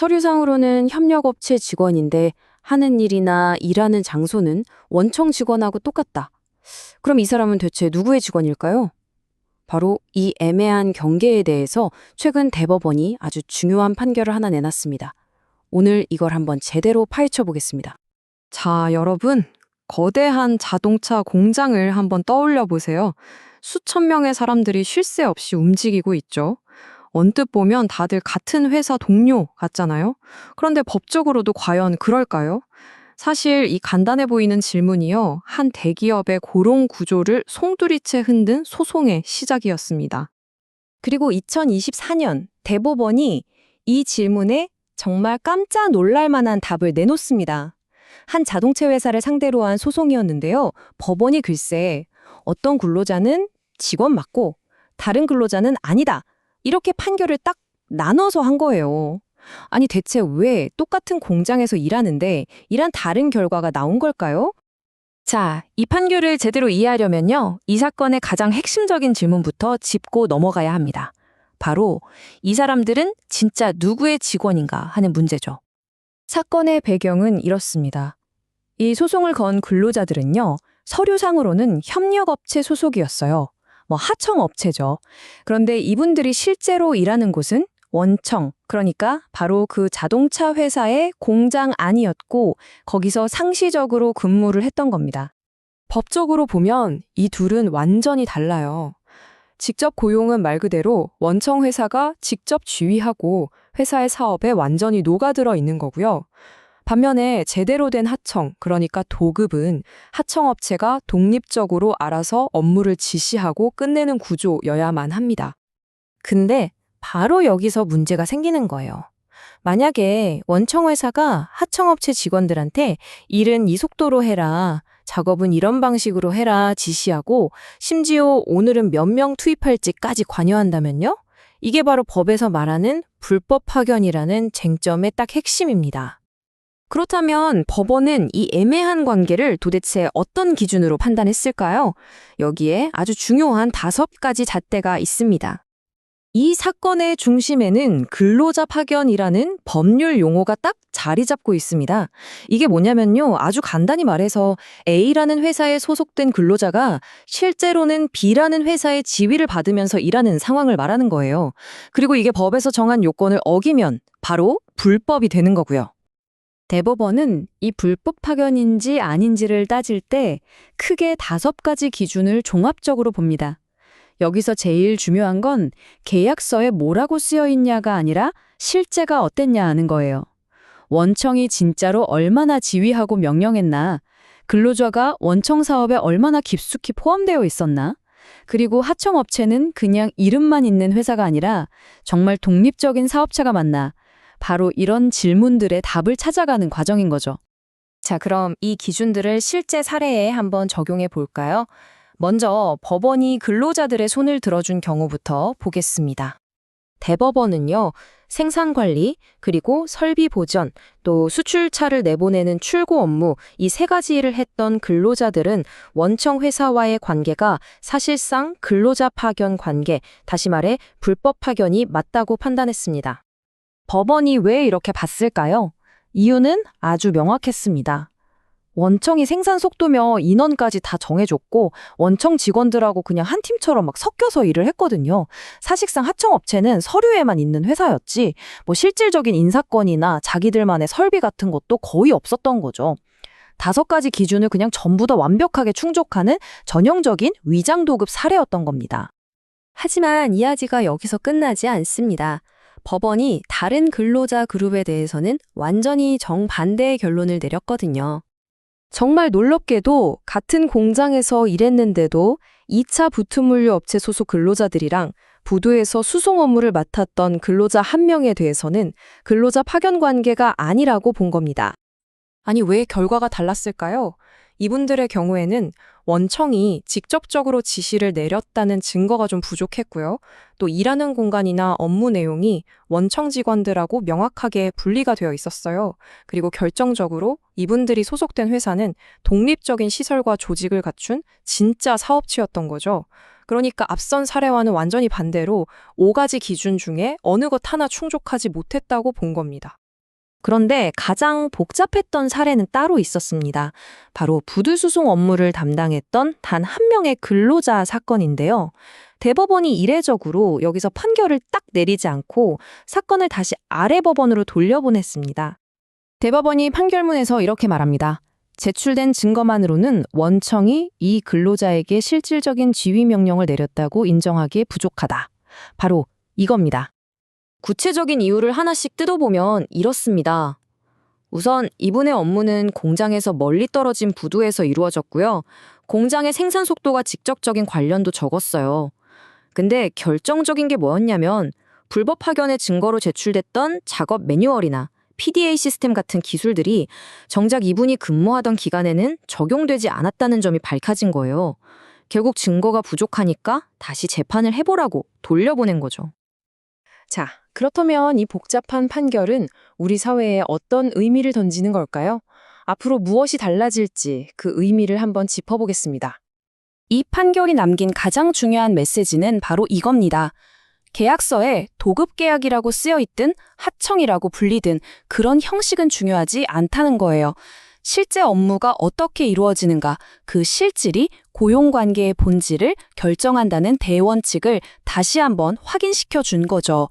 서류상으로는 협력업체 직원인데 하는 일이나 일하는 장소는 원청 직원하고 똑같다. 그럼 이 사람은 대체 누구의 직원일까요? 바로 이 애매한 경계에 대해서 최근 대법원이 아주 중요한 판결을 하나 내놨습니다. 오늘 이걸 한번 제대로 파헤쳐 보겠습니다. 자, 여러분, 거대한 자동차 공장을 한번 떠올려 보세요. 수천 명의 사람들이 쉴 새 없이 움직이고 있죠. 언뜻 보면 다들 같은 회사 동료 같잖아요. 그런데 법적으로도 과연 그럴까요? 사실 이 간단해 보이는 질문이요, 한 대기업의 고용 구조를 송두리째 흔든 소송의 시작이었습니다. 그리고 2024년 대법원이 이 질문에 정말 깜짝 놀랄 만한 답을 내놓습니다. 한 자동차 회사를 상대로 한 소송이었는데요. 법원이 글쎄 어떤 근로자는 직원 맞고 다른 근로자는 아니다, 이렇게 판결을 딱 나눠서 한 거예요. 아니 대체 왜 똑같은 공장에서 일하는데 이런 다른 결과가 나온 걸까요? 자, 이 판결을 제대로 이해하려면요, 이 사건의 가장 핵심적인 질문부터 짚고 넘어가야 합니다. 바로 이 사람들은 진짜 누구의 직원인가 하는 문제죠. 사건의 배경은 이렇습니다. 이 소송을 건 근로자들은요, 서류상으로는 협력업체 소속이었어요. 하청업체죠. 그런데 이분들이 실제로 일하는 곳은 원청, 그러니까 바로 그 자동차 회사의 공장 안이었고 거기서 상시적으로 근무를 했던 겁니다. 법적으로 보면 이 둘은 완전히 달라요. 직접 고용은 말 그대로 원청 회사가 직접 지휘하고 회사의 사업에 완전히 녹아들어 있는 거고요. 반면에 제대로 된 하청, 그러니까 도급은 하청업체가 독립적으로 알아서 업무를 지시하고 끝내는 구조여야만 합니다. 근데 바로 여기서 문제가 생기는 거예요. 만약에 원청 회사가 하청업체 직원들한테 일은 이 속도로 해라, 작업은 이런 방식으로 해라 지시하고 심지어 오늘은 몇 명 투입할지까지 관여한다면요? 이게 바로 법에서 말하는 불법 파견이라는 쟁점의 딱 핵심입니다. 그렇다면 법원은 이 애매한 관계를 도대체 어떤 기준으로 판단했을까요? 여기에 아주 중요한 5가지 잣대가 있습니다. 이 사건의 중심에는 근로자 파견이라는 법률 용어가 딱 자리 잡고 있습니다. 이게 뭐냐면요, 아주 간단히 말해서 A라는 회사에 소속된 근로자가 실제로는 B라는 회사의 지위를 받으면서 일하는 상황을 말하는 거예요. 그리고 이게 법에서 정한 요건을 어기면 바로 불법이 되는 거고요. 대법원은 이 불법 파견인지 아닌지를 따질 때 크게 5가지 기준을 종합적으로 봅니다. 여기서 제일 중요한 건 계약서에 뭐라고 쓰여 있냐가 아니라 실제가 어땠냐 하는 거예요. 원청이 진짜로 얼마나 지휘하고 명령했나, 근로자가 원청 사업에 얼마나 깊숙이 포함되어 있었나, 그리고 하청업체는 그냥 이름만 있는 회사가 아니라 정말 독립적인 사업체가 맞나, 바로 이런 질문들의 답을 찾아가는 과정인 거죠. 자, 그럼 이 기준들을 실제 사례에 한번 적용해 볼까요? 먼저 법원이 근로자들의 손을 들어준 경우부터 보겠습니다. 대법원은요, 생산관리, 그리고 설비 보전, 또 수출차를 내보내는 출고 업무, 이 3가지 일을 했던 근로자들은 원청 회사와의 관계가 사실상 근로자 파견 관계, 다시 말해 불법 파견이 맞다고 판단했습니다. 법원이 왜 이렇게 봤을까요? 이유는 아주 명확했습니다. 원청이 생산 속도며 인원까지 다 정해줬고 원청 직원들하고 그냥 한 팀처럼 막 섞여서 일을 했거든요. 사실상 하청업체는 서류에만 있는 회사였지 실질적인 인사권이나 자기들만의 설비 같은 것도 거의 없었던 거죠. 5가지 기준을 그냥 전부 다 완벽하게 충족하는 전형적인 위장도급 사례였던 겁니다. 하지만 이야기가 여기서 끝나지 않습니다. 법원이 다른 근로자 그룹에 대해서는 완전히 정반대의 결론을 내렸거든요. 정말 놀랍게도 같은 공장에서 일했는데도 2차 부트물류 업체 소속 근로자들이랑 부두에서 수송 업무를 맡았던 근로자 1명에 대해서는 근로자 파견 관계가 아니라고 본 겁니다. 아니, 왜 결과가 달랐을까요? 이분들의 경우에는 원청이 직접적으로 지시를 내렸다는 증거가 좀 부족했고요. 또 일하는 공간이나 업무 내용이 원청 직원들하고 명확하게 분리가 되어 있었어요. 그리고 결정적으로 이분들이 소속된 회사는 독립적인 시설과 조직을 갖춘 진짜 사업체였던 거죠. 그러니까 앞선 사례와는 완전히 반대로 5가지 기준 중에 어느 것 하나 충족하지 못했다고 본 겁니다. 그런데 가장 복잡했던 사례는 따로 있었습니다. 바로 부두수송 업무를 담당했던 단 한 명의 근로자 사건인데요. 대법원이 이례적으로 여기서 판결을 딱 내리지 않고 사건을 다시 아래 법원으로 돌려보냈습니다. 대법원이 판결문에서 이렇게 말합니다. 제출된 증거만으로는 원청이 이 근로자에게 실질적인 지휘 명령을 내렸다고 인정하기에 부족하다. 바로 이겁니다. 구체적인 이유를 하나씩 뜯어보면 이렇습니다. 우선 이분의 업무는 공장에서 멀리 떨어진 부두에서 이루어졌고요. 공장의 생산 속도가 직접적인 관련도 적었어요. 근데 결정적인 게 뭐였냐면 불법 파견의 증거로 제출됐던 작업 매뉴얼이나 PDA 시스템 같은 기술들이 정작 이분이 근무하던 기간에는 적용되지 않았다는 점이 밝혀진 거예요. 결국 증거가 부족하니까 다시 재판을 해보라고 돌려보낸 거죠. 자, 그렇다면 이 복잡한 판결은 우리 사회에 어떤 의미를 던지는 걸까요? 앞으로 무엇이 달라질지 그 의미를 한번 짚어보겠습니다. 이 판결이 남긴 가장 중요한 메시지는 바로 이겁니다. 계약서에 도급계약이라고 쓰여있든 하청이라고 불리든 그런 형식은 중요하지 않다는 거예요. 실제 업무가 어떻게 이루어지는가, 그 실질이 고용관계의 본질을 결정한다는 대원칙을 다시 한번 확인시켜 준 거죠.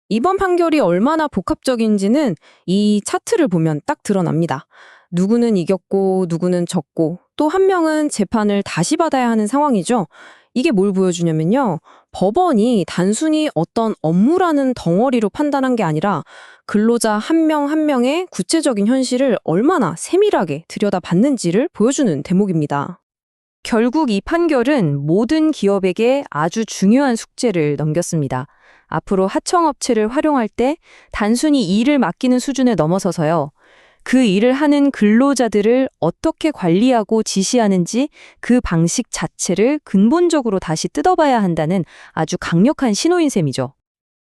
이번 판결이 얼마나 복합적인지는 이 차트를 보면 딱 드러납니다. 누구는 이겼고 누구는 졌고 또 한 명은 재판을 다시 받아야 하는 상황이죠. 이게 뭘 보여주냐면요. 법원이 단순히 어떤 업무라는 덩어리로 판단한 게 아니라 근로자 한 명 한 명의 구체적인 현실을 얼마나 세밀하게 들여다봤는지를 보여주는 대목입니다. 결국 이 판결은 모든 기업에게 아주 중요한 숙제를 넘겼습니다. 앞으로 하청업체를 활용할 때 단순히 일을 맡기는 수준에 넘어서서요. 그 일을 하는 근로자들을 어떻게 관리하고 지시하는지 그 방식 자체를 근본적으로 다시 뜯어봐야 한다는 아주 강력한 신호인 셈이죠.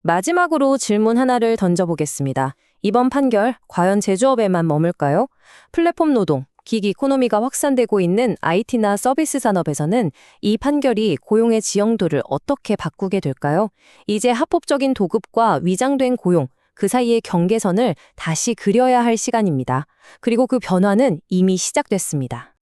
마지막으로 질문 하나를 던져보겠습니다. 이번 판결 과연 제조업에만 머물까요? 플랫폼 노동, 긱 이코노미가 확산되고 있는 IT나 서비스 산업에서는 이 판결이 고용의 지형도를 어떻게 바꾸게 될까요? 이제 합법적인 도급과 위장된 고용, 그 사이의 경계선을 다시 그려야 할 시간입니다. 그리고 그 변화는 이미 시작됐습니다.